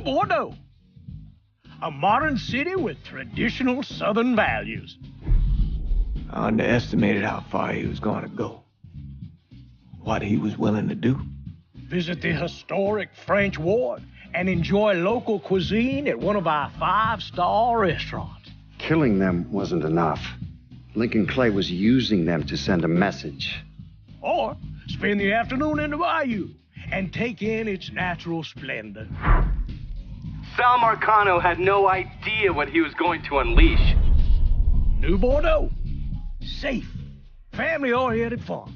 Bordeaux. A modern city with traditional Southern values. I underestimated how far he was going to go. What he was willing to do. Visit the historic French Ward and enjoy local cuisine at one of our 5-star restaurants. Killing them wasn't enough. Lincoln Clay was using them to send a message. Or spend the afternoon in the bayou and take in its natural splendor. Sal Marcano had no idea what he was going to unleash. New Bordeaux. Safe, family-oriented fun.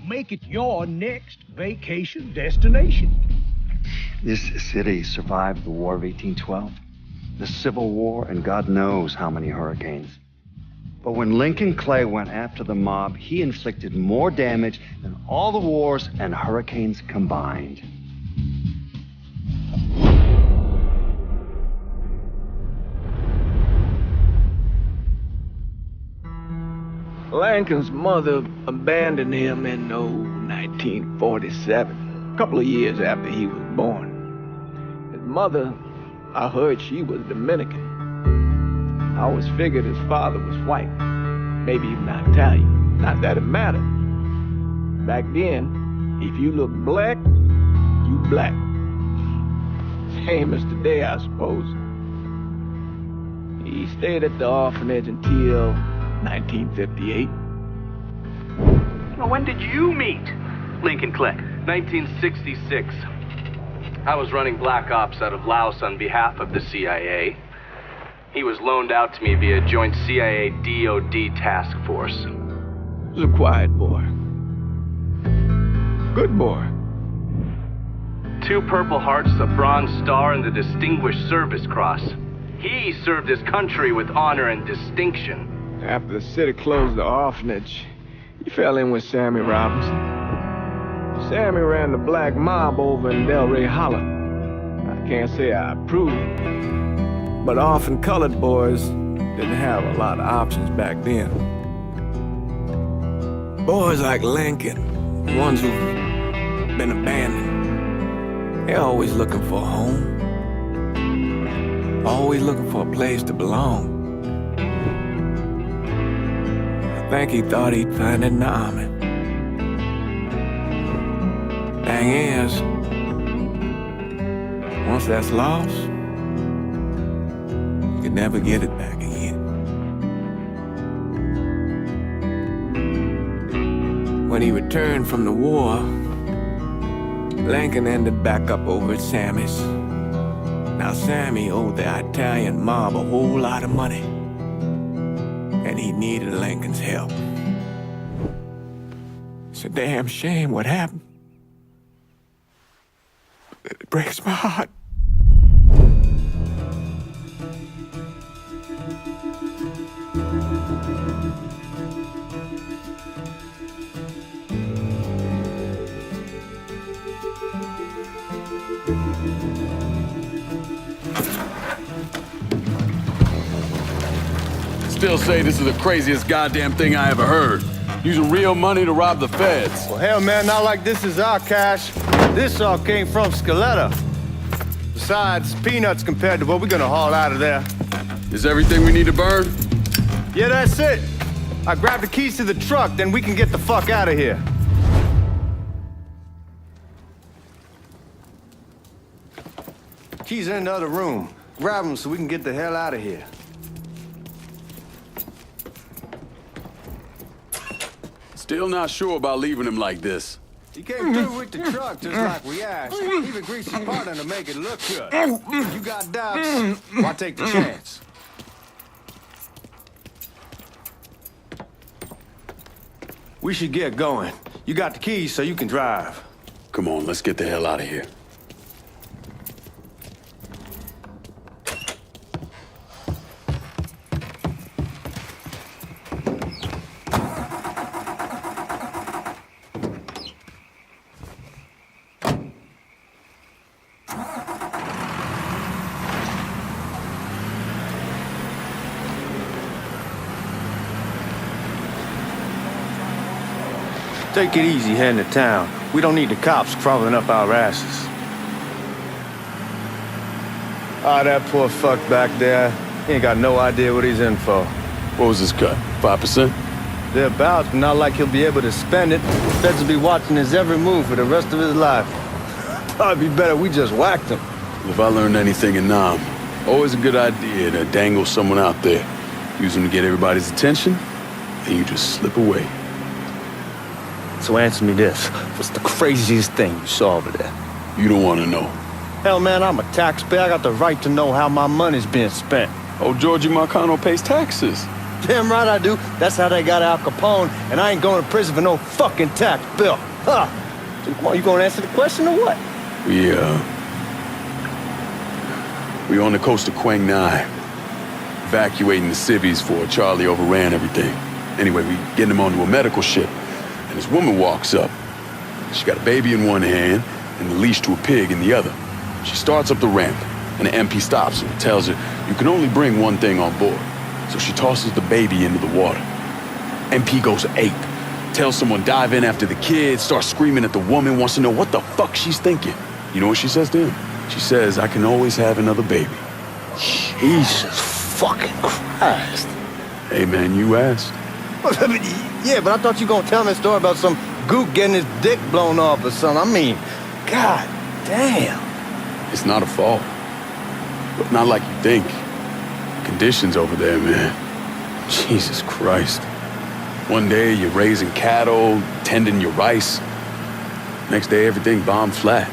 Make it your next vacation destination. This city survived the War of 1812, the Civil War, and God knows how many hurricanes. But when Lincoln Clay went after the mob, he inflicted more damage than all the wars and hurricanes combined. Lincoln's mother abandoned him in 1947, a couple of years after he was born. His mother, I heard she was Dominican. I always figured his father was white, maybe even Italian. Not that it mattered. Back then, if you look black, you black. Same as today, I suppose. He stayed at the orphanage until 1958. Now, when did you meet Lincoln Clay? 1966. I was running black ops out of Laos on behalf of the CIA. He was loaned out to me via joint CIA-DOD task force. He was a quiet boy. Good boy. 2 Purple Hearts, a Bronze Star, and the Distinguished Service Cross. He served his country with honor and distinction. After the city closed the orphanage, he fell in with Sammy Robinson. Sammy ran the black mob over in Delray Hollow. I can't say I approve, but orphan colored boys didn't have a lot of options back then. Boys like Lincoln, ones who've been abandoned, they're always looking for a home. Always looking for a place to belong. I think he thought he'd find it in the army. Thing is, once that's lost, you can never get it back again. When he returned from the war, Lincoln ended back up over at Sammy's. Now Sammy owed the Italian mob a whole lot of money, and he needed Lincoln's help. It's a damn shame what happened. It breaks my heart. Still say this is the craziest goddamn thing I ever heard. Using real money to rob the feds. Well, hell, man, not like this is our cash. This all came from Scaletta. Besides, peanuts compared to what we're gonna haul out of there. Is everything we need to burn? Yeah, that's it. I grabbed the keys to the truck, then we can get the fuck out of here. Keys are in the other room. Grab them so we can get the hell out of here. Still not sure about leaving him like this. He came through with the truck just like we asked. Even greased his partner to make it look good. You got doubts? Why take the chance? We should get going. You got the keys so you can drive. Come on, let's get the hell out of here. Take it easy heading to town. We don't need the cops crawling up our asses. Ah, that poor fuck back there. He ain't got no idea what he's in for. What was his cut? 5%? Thereabouts, but not like he'll be able to spend it. Feds will be watching his every move for the rest of his life. Probably be better we just whacked him. If I learned anything in Nam, always a good idea to dangle someone out there. Use them to get everybody's attention, and you just slip away. So answer me this. What's the craziest thing you saw over there? You don't want to know. Hell, man, I'm a taxpayer. I got the right to know how my money's being spent. Oh, Georgie Marcano pays taxes. Damn right I do. That's how they got Al Capone, and I ain't going to prison for no fucking tax bill. Huh. So come on, you gonna answer the question or what? We on the coast of Quang Nai, evacuating the civvies before Charlie overran everything. Anyway, we getting him onto a medical ship, and this woman walks up. She got a baby in one hand and the leash to a pig in the other. She starts up the ramp, and the MP stops her and tells her, you can only bring one thing on board. So she tosses the baby into the water. MP goes ape, tells someone dive in after the kid, starts screaming at the woman, wants to know what the fuck she's thinking. You know what she says to him? She says, I can always have another baby. Jesus fucking Christ. Hey man, you asked. Yeah, but I thought you gonna tell me a story about some gook getting his dick blown off or something. I mean, god damn. It's not a fault. But not like you think. Conditions over there, man. Jesus Christ. One day you're raising cattle, tending your rice. Next day everything bombed flat.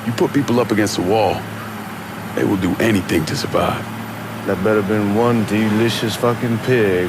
You put people up against the wall, they will do anything to survive. That better been one delicious fucking pig.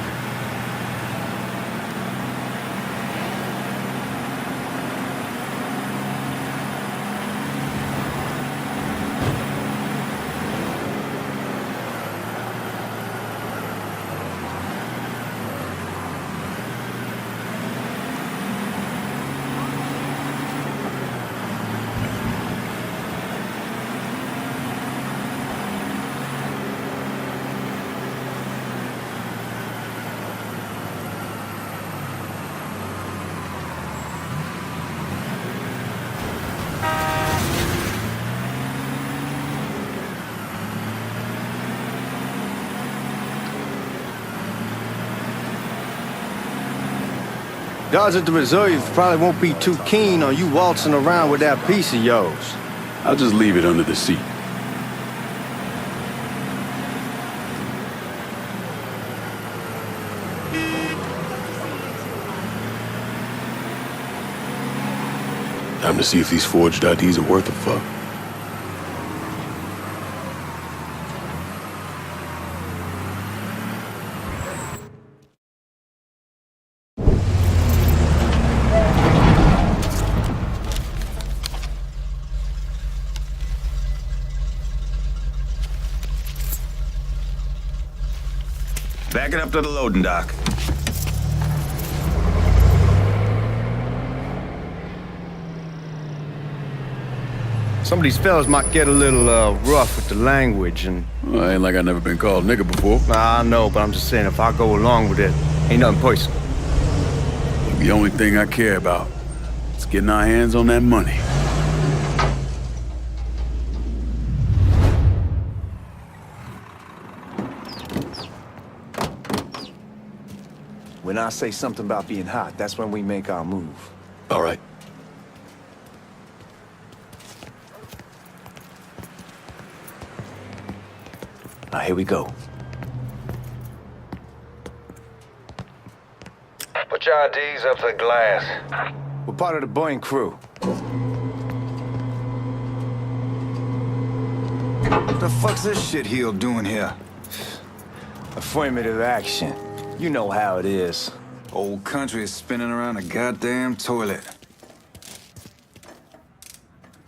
Guards at the reserve probably won't be too keen on you waltzing around with that piece of yours. I'll just leave it under the seat. Time to see if these forged IDs are worth a fuck. Back it up to the loading dock. Some of these fellas might get a little rough with the language and... Well, ain't like I never been called nigga before. I know, but I'm just saying if I go along with it, ain't nothing personal. The only thing I care about is getting our hands on that money. When I say something about being hot, that's when we make our move. All right. Now, here we go. Put your IDs up to the glass. We're part of the Boeing crew. What the fuck's this shitheel doing here? Affirmative action. You know how it is. Old country is spinning around a goddamn toilet.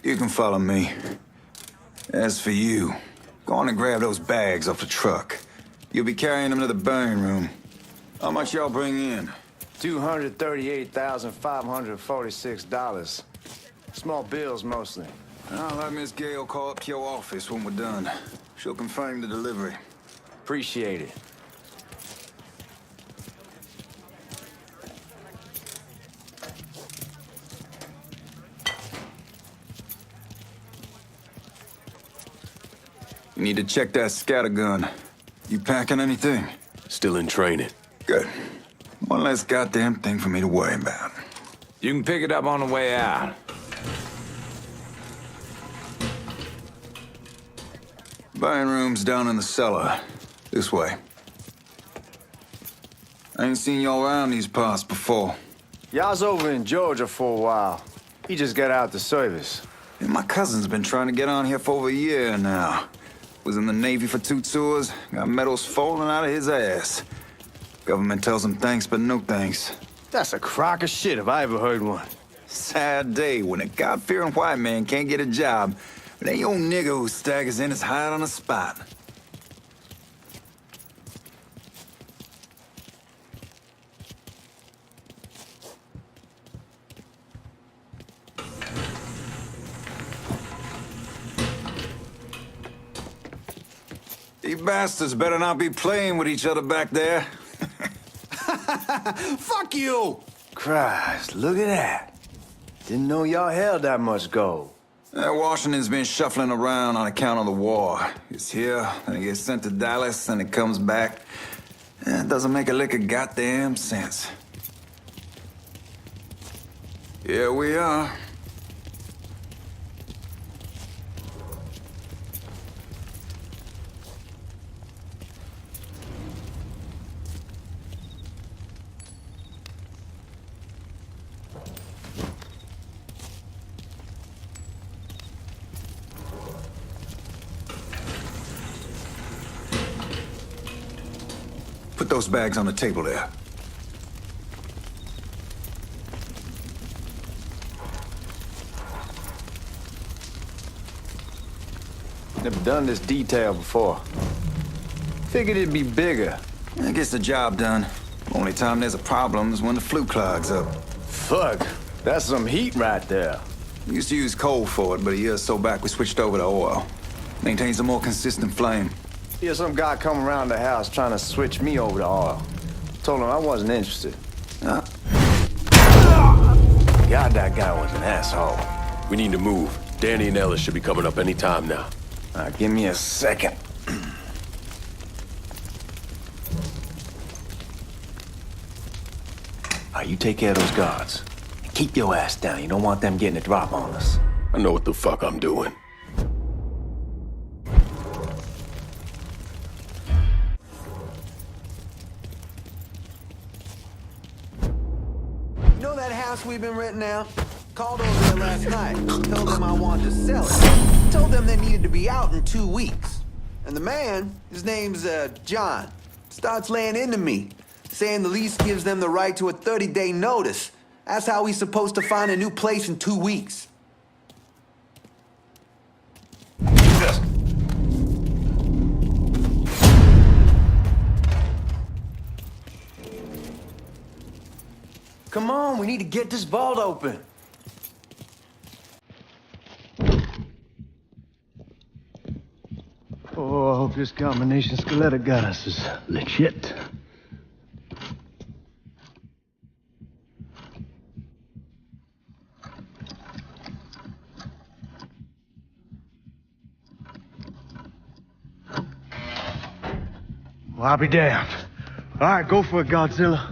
You can follow me. As for you, go on and grab those bags off the truck. You'll be carrying them to the burn room. How much y'all bring in? $238,546. Small bills, mostly. I'll let Miss Gale call up to your office when we're done. She'll confirm the delivery. Appreciate it. You need to check that scattergun. You packing anything? Still in training. Good. One less goddamn thing for me to worry about. You can pick it up on the way out. Buying room's down in the cellar. This way. I ain't seen y'all around these parts before. Y'all's over in Georgia for a while. He just got out the service. And my cousin's been trying to get on here for over a year now. Was in the Navy for 2 tours, got medals falling out of his ass. Government tells him thanks, but no thanks. That's a crock of shit if I ever heard one. Sad day when a God-fearing white man can't get a job, but ain't old nigga who staggers in is hired on the spot. You bastards better not be playing with each other back there. Fuck you! Christ, look at that. Didn't know y'all held that much gold. Washington's been shuffling around on account of the war. It's here, then it gets sent to Dallas, and it comes back. It doesn't make a lick of goddamn sense. Here we are. Put those bags on the table there. Never done this detail before. Figured it'd be bigger. It gets the job done. Only time there's a problem is when the flue clogs up. Fuck, that's some heat right there. We used to use coal for it, but a year or so back we switched over to oil. Maintains a more consistent flame. Here's some guy come around the house trying to switch me over to oil. Told him I wasn't interested. God, that guy was an asshole. We need to move. Danny and Ellis should be coming up any time now. Give me a second. You take care of those guards. And keep your ass down. You don't want them getting a drop on us. I know what the fuck I'm doing. You know that house we've been renting out? Called over there last night. Told them I wanted to sell it. Told them they needed to be out in 2 weeks. And the man, his name's John, starts laying into me, saying the lease gives them the right to a 30-day notice. That's how he's supposed to find a new place in 2 weeks. Come on, we need to get this vault open. Oh, I hope this combination Scaletta got us is legit. Well, I'll be damned. All right, go for it, Godzilla.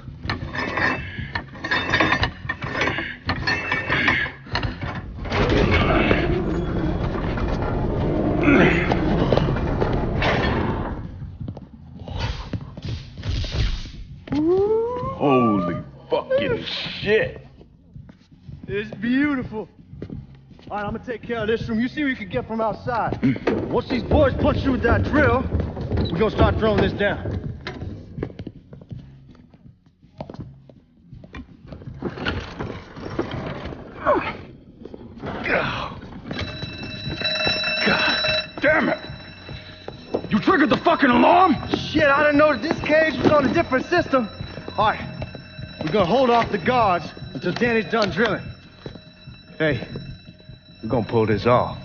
Holy fucking shit. It's beautiful. All right, I'm gonna take care of this room. You see what you can get from outside. Once these boys punch through with that drill, we're gonna start throwing this down. God damn it! You triggered the fucking alarm? Shit, I didn't know that this cage was on a different system. All right, we're gonna hold off the guards until Danny's done drilling. Hey, we're gonna pull this off.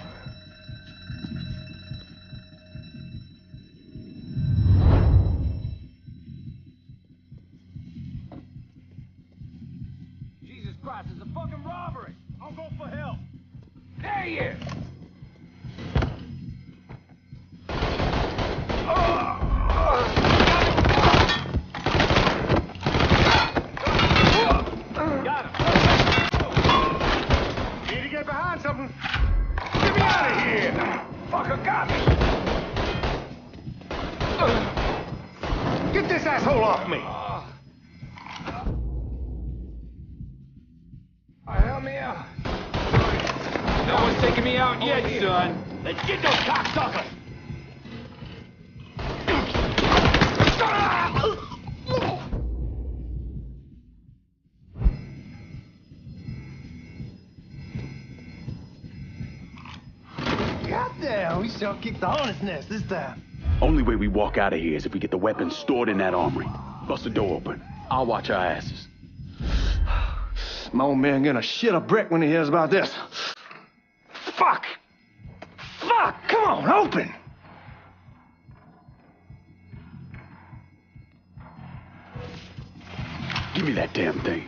Jesus Christ, it's a fucking robbery! I'll go for help! There he is! asshole off me! Help me out. No one's taking me out yet, son. Let's get those cocksuckers! Goddamn, we sure kicked the hornet's nest this time. Only way we walk out of here is if we get the weapons stored in that armory. Bust the door open. I'll watch our asses. My old man gonna shit a brick when he hears about this. Fuck! Fuck! Come on, open! Give me that damn thing.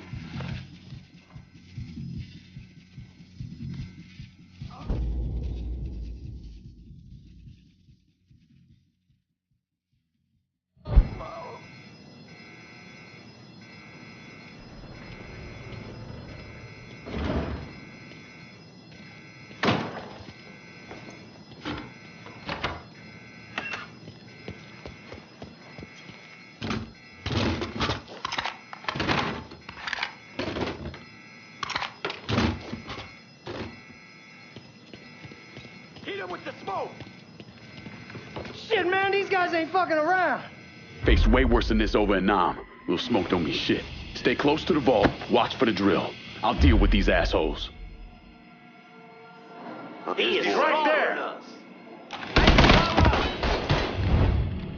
With the smoke! Shit, man, these guys ain't fucking around. Faced way worse than this over in Nam. Little smoke don't mean shit. Stay close to the vault. Watch for the drill. I'll deal with these assholes. He is right there!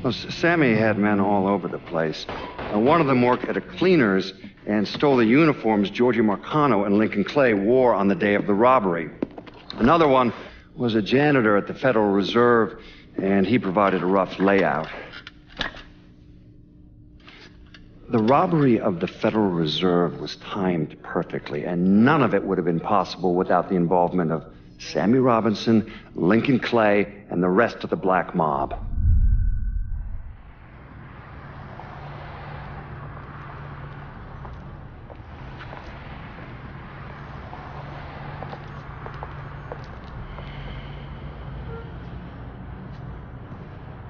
Well, Sammy had men all over the place. One of them worked at a cleaner's and stole the uniforms Georgie Marcano and Lincoln Clay wore on the day of the robbery. Another one was a janitor at the Federal Reserve, and he provided a rough layout. The robbery of the Federal Reserve was timed perfectly, and none of it would have been possible without the involvement of Sammy Robinson, Lincoln Clay, and the rest of the black mob.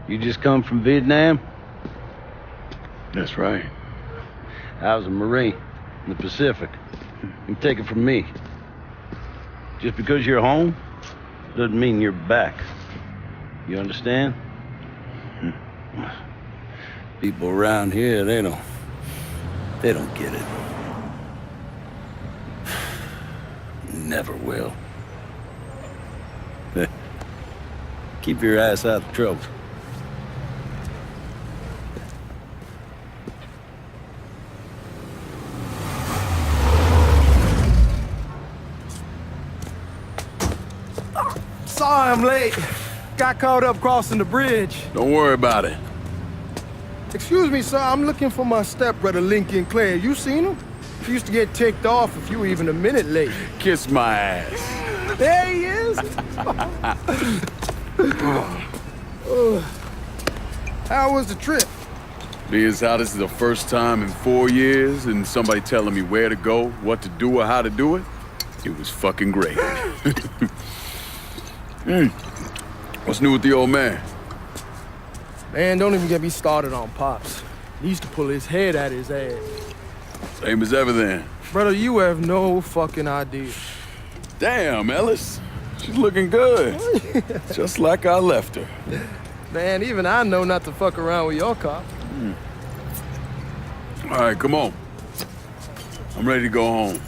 You just come from Vietnam? That's right. I was a Marine in the Pacific. You take it from me. Just because you're home doesn't mean you're back. You understand? People around here, they don't get it. Never will. Keep your ass out of trouble. Sorry I'm late. Got caught up crossing the bridge. Don't worry about it. Excuse me, sir. I'm looking for my stepbrother, Lincoln Clay. You seen him? He used to get ticked off if you were even a minute late. Kiss my ass. There he is. How was the trip? Being how this is the first time in 4 years and somebody telling me where to go, what to do, or how to do it, it was fucking great. What's new with the old man? Man, don't even get me started on Pops. He used to pull his head out his ass. Same as ever then. Brother, you have no fucking idea. Damn, Ellis. She's looking good. Just like I left her. Man, even I know not to fuck around with your cop. All right, come on. I'm ready to go home.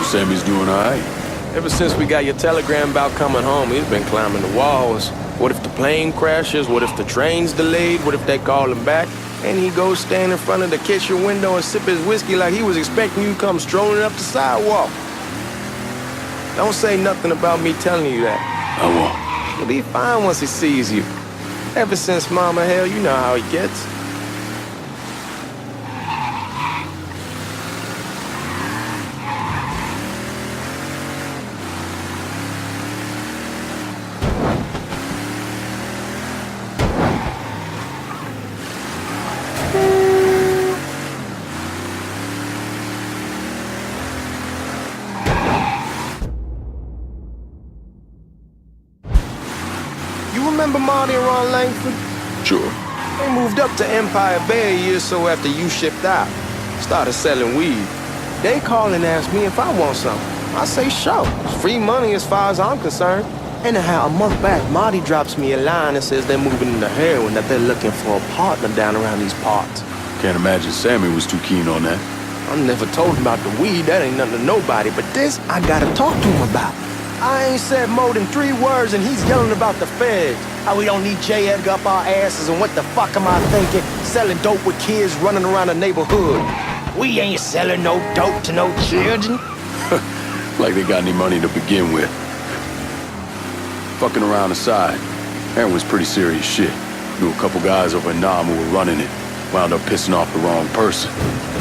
Sammy's doing all right. Ever since we got your telegram about coming home, he's been climbing the walls. What if the plane crashes? What if the train's delayed? What if they call him back? And he goes stand in front of the kitchen window and sip his whiskey like he was expecting you to come strolling up the sidewalk. Don't say nothing about me telling you that. I won't. He'll be fine once he sees you. Ever since Mama, hell, you know how he gets. remember Marty and Ron Langford? Sure. They moved up to Empire Bay a year or so after you shipped out. Started selling weed. They call and ask me if I want something. I say sure. It's free money as far as I'm concerned. Anyhow, a month back, Marty drops me a line and says they're moving into heroin, that they're looking for a partner down around these parts. Can't imagine Sammy was too keen on that. I never told him about the weed, that ain't nothing to nobody, but this I gotta talk to him about. I ain't said more than 3 words and he's yelling about the feds. How we don't need J. Edgar up our asses and what the fuck am I thinking? Selling dope with kids running around the neighborhood. We ain't selling no dope to no children. Like they got any money to begin with. Fucking around aside, heroin's pretty serious shit. Knew a couple guys over in Nam who were running it. Wound up pissing off the wrong person.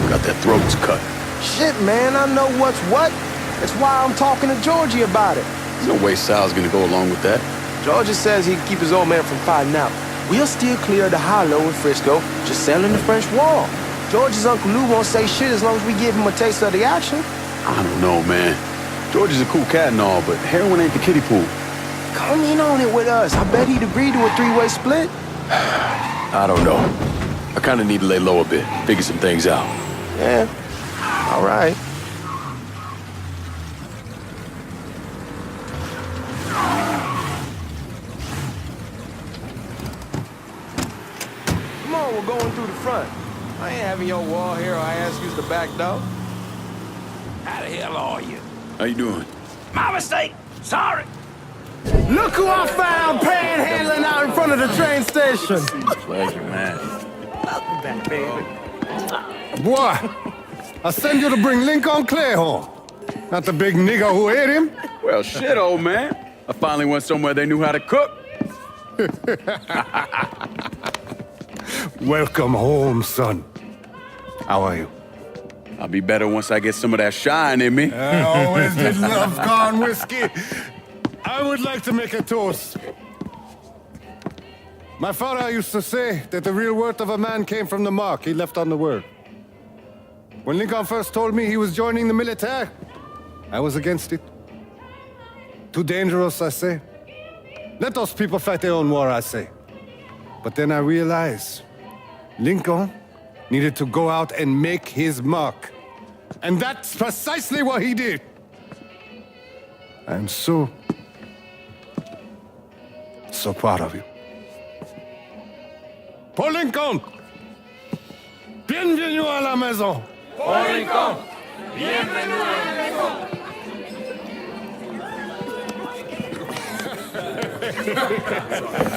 Got their throats cut. Shit, man, I know what's what. That's why I'm talking to Georgie about it. There's no way Sal's gonna go along with that. Georgie says he'd keep his old man from fighting out. We'll still clear the hollow in Frisco, just selling the French Wall. Georgie's Uncle Lou won't say shit as long as we give him a taste of the action. I don't know, man. George is a cool cat and all, but heroin ain't the kiddie pool. Come in on it with us. I bet he'd agree to a 3-way split. I don't know. I kind of need to lay low a bit, figure some things out. Yeah, all right. Come on, we're going through the front. I ain't having your wall here or I ask you the back door. How the hell are you? How you doing? My mistake. Sorry. Look who I found panhandling out in front of the train station. Pleasure, man. Welcome back, baby. Boy, I send you to bring Lincoln Clay home. Not the big nigger who ate him. Well, shit, old man. I finally went somewhere they knew how to cook. Welcome home, son. How are you? I'll be better once I get some of that shine in me. I always did love corn whiskey. I would like to make a toast. My father used to say that the real worth of a man came from the mark he left on the world. When Lincoln first told me he was joining the military, I was against it. Too dangerous, I say. Let those people fight their own war, I say. But then I realized Lincoln needed to go out and make his mark. And that's precisely what he did. I'm so proud of you. Paul Lincoln! Bienvenue à la maison! Paul Lincoln, bienvenue à la maison.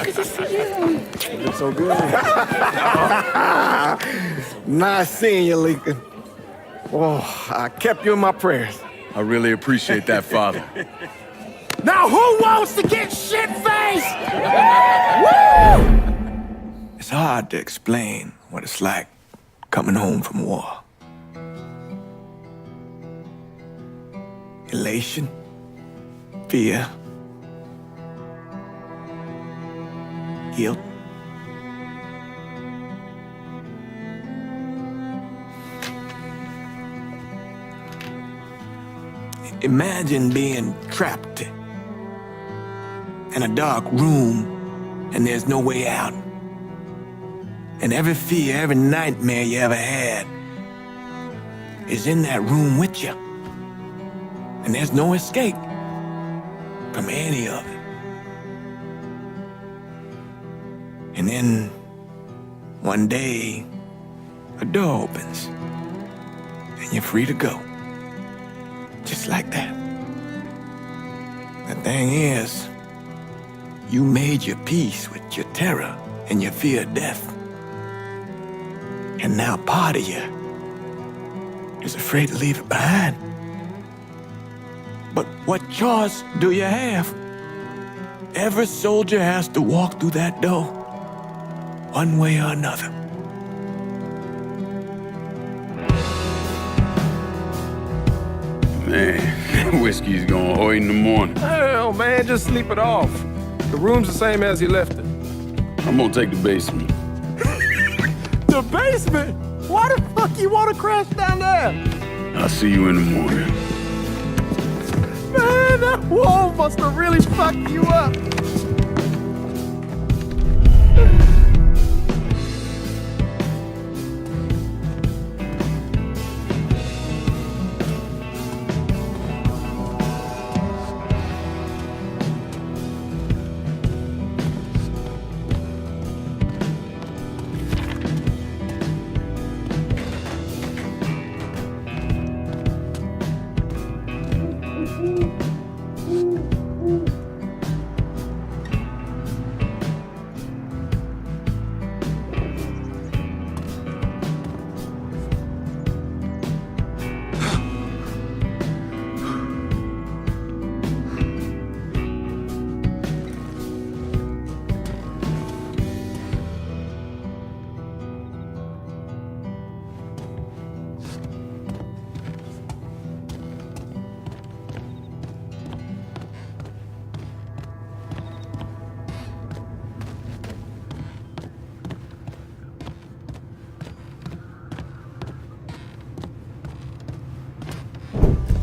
Good to see you. You look so good. Nice seeing you, Lincoln. Oh, I kept you in my prayers. I really appreciate that, Father. Now who wants to get shit-faced? Woo! It's hard to explain what it's like coming home from war. Elation, fear, guilt. Imagine being trapped in a dark room and there's no way out. And every fear, every nightmare you ever had is in that room with you. And there's no escape from any of it. And then one day, a door opens and you're free to go. Just like that. The thing is, you made your peace with your terror and your fear of death. And now part of you is afraid to leave it behind. But what choice do you have? Every soldier has to walk through that door, one way or another. Man, whiskey's gonna hoy in the morning. Hell, man, just sleep it off. The room's the same as you left it. I'm gonna take the basement. The basement? Why the fuck you want to crash down there? I'll see you in the morning. Man, that wall must have really fucked you up.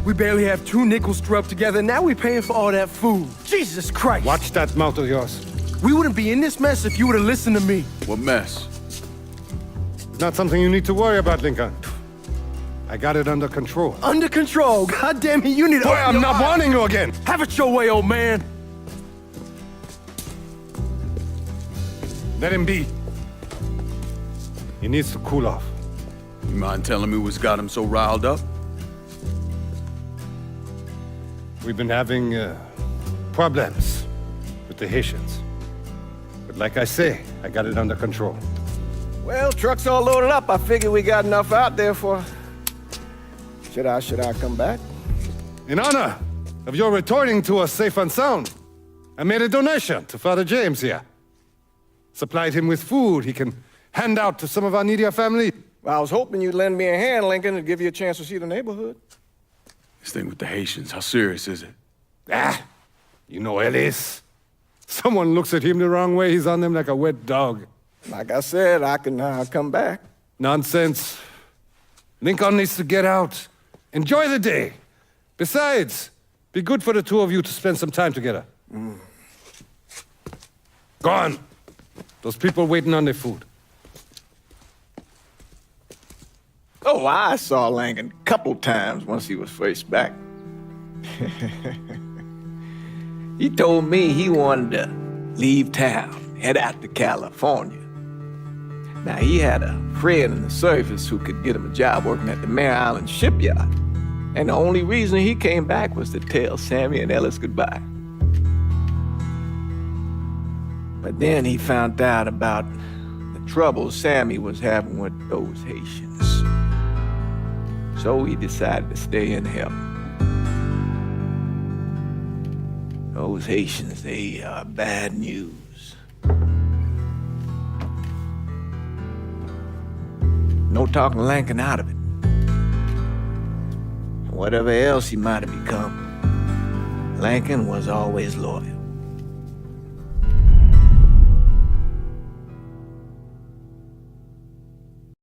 We barely have 2 nickels to rub together, and now we're paying for all that food. Jesus Christ! Watch that mouth of yours. We wouldn't be in this mess if you would have listened to me. What mess? It's not something you need to worry about, Lincoln. I got it under control. Under control? God damn it, you need to... Boy, I'm not warning you again! Have it your way, old man! Let him be. He needs to cool off. You mind telling me what's got him so riled up? We've been having problems with the Haitians. But like I say, I got it under control. Well, truck's all loaded up. I figure we got enough out there for... Should I come back? In honor of your returning to us safe and sound, I made a donation to Father James here. Supplied him with food he can hand out to some of our needier family. Well, I was hoping you'd lend me a hand, Lincoln, and give you a chance to see the neighborhood. This thing with the Haitians, how serious is it? You know Ellis. Someone looks at him the wrong way, he's on them like a wet dog. Like I said, I can come back. Nonsense. Lincoln needs to get out. Enjoy the day. Besides, be good for the two of you to spend some time together. Go on. Those people waiting on their food. Oh, I saw Langan a couple times once he was first back. He told me he wanted to leave town, head out to California. Now, he had a friend in the service who could get him a job working at the Mare Island shipyard. And the only reason he came back was to tell Sammy and Ellis goodbye. But then he found out about the trouble Sammy was having with those Haitians. So he decided to stay and help. Those Haitians, they are bad news. No talking Lankin out of it. Whatever else he might have become, Lankin was always loyal.